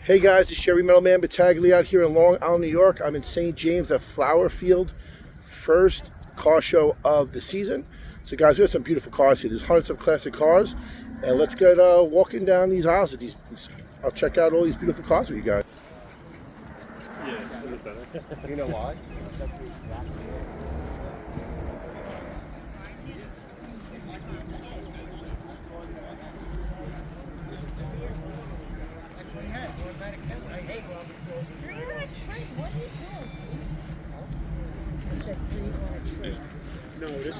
Hey guys, it's Chevy Metal Man Battaglia out here in Long Island, New York. I'm in St. James at Flower Field, first car show of the season. So guys, we have some beautiful cars here. There's hundreds of classic cars, and let's get walking down these aisles. I'll check out all these beautiful cars with you guys. Yeah, it's better. You know why? You're on a train. What are you doing? It's a 3 on a train. No, this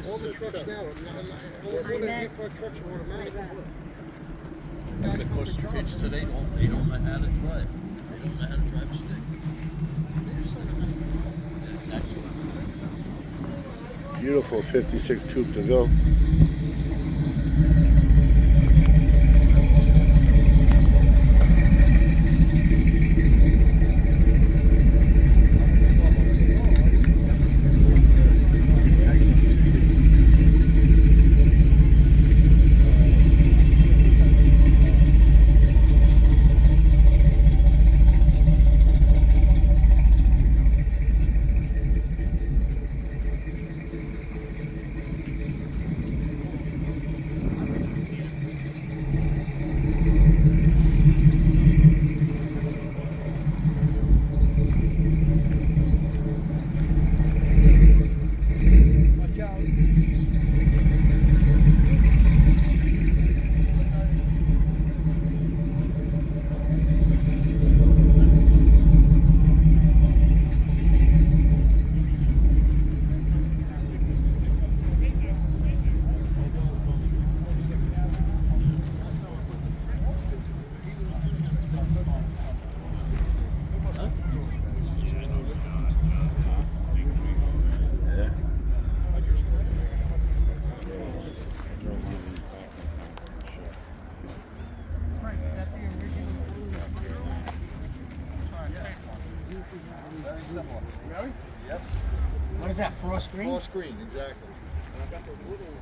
All is the a trucks truck. now, all the big trucks are automatic. Because kids today don't know how to drive. They don't know how to drive a stick. Beautiful 56 Coupe de Ville. Really? Yep. What is that, frost green? Full screen, exactly. And I got the little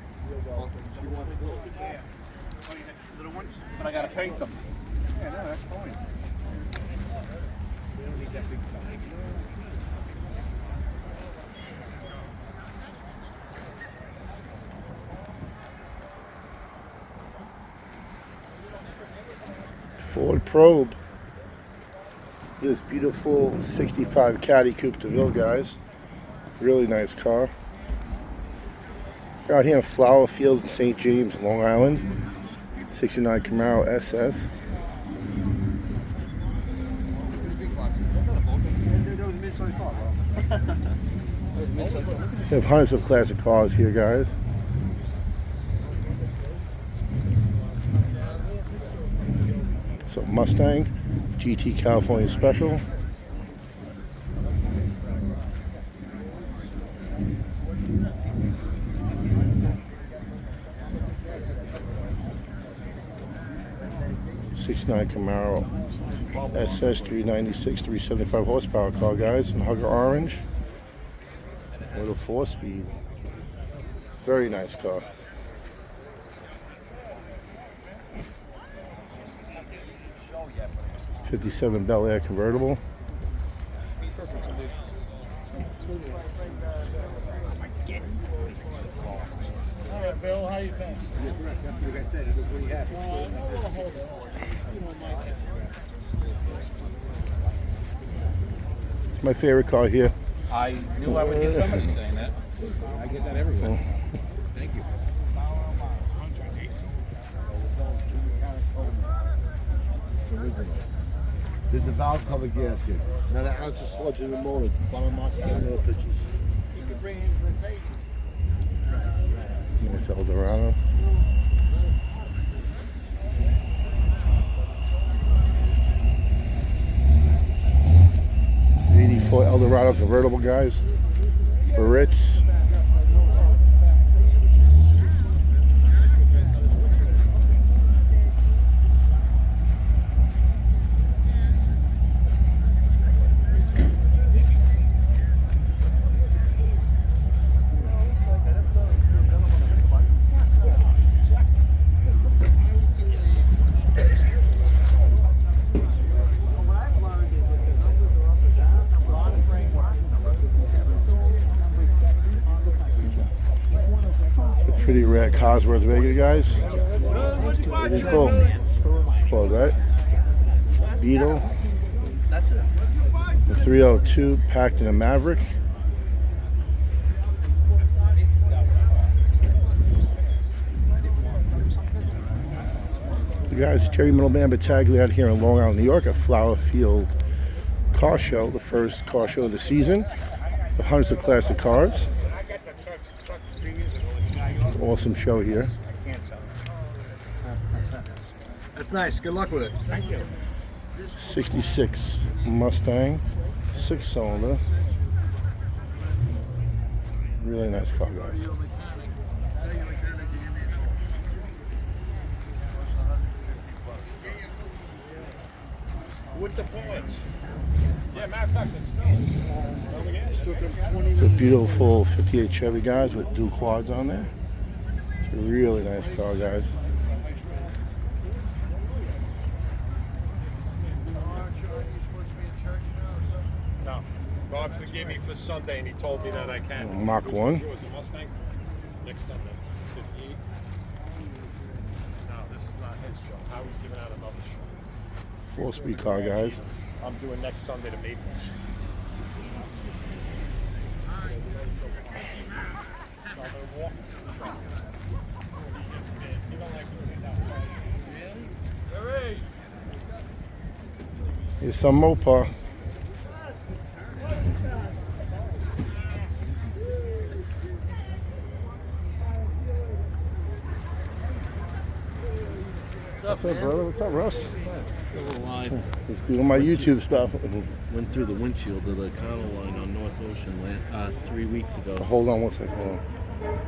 you want blue. Yeah. Little ones? But I gotta paint them. Yeah, no, that's fine. We don't need that big stuff. Ford Probe. This beautiful 65 Caddy Coupe de Ville, guys. Really nice car. Out here in Flower Field in St. James, Long Island. 69 Camaro SS. We have hundreds of classic cars here, guys. So Mustang, GT California Special. '69 Camaro SS 396, 375 horsepower car, guys, in Hugger Orange. Little 4-speed. Very nice car. '57 Bel Air convertible. Hey, Bill, how you been? Like I said, it was what he had. It's my favorite car here. I knew I would get somebody saying that. I get that everywhere. Thank you. Did the valve cover gasket. Not an ounce of sludge in the motor. Bottom off the other pictures. You could bring in Mercedes. Nice Eldorado. '84 Eldorado convertible, guys. Ritz. that Cosworth regular, guys. Pretty cool. Cool, right? Beetle. The 302 packed in a Maverick. You guys, Jerry Middleman Battaglia out here in Long Island, New York at Flower Field Car Show, the first car show of the season. With hundreds of classic cars. Awesome show here. That's nice. Good luck with it. Thank you. 66 Mustang, 6-cylinder. Really nice car, guys. With the bullets. Yeah, matter of fact, it's still. It's a beautiful 58 Chevy, guys, with dual quads on there. It's a really nice car, guys. No. Bob forgave me for Sunday, and he told me that I can. Mach 1. Which was a Mustang? Next Sunday. 58. No, this is not his show. I was giving out another show. 4-speed car, guys. I'm doing next Sunday to Maples. Here's some Mopar. What's up, brother? What's up, Russ? Live. Just doing my YouTube stuff. Went through the windshield of the Econo line on North Ocean 3 weeks ago. Hold on one second. Hold on.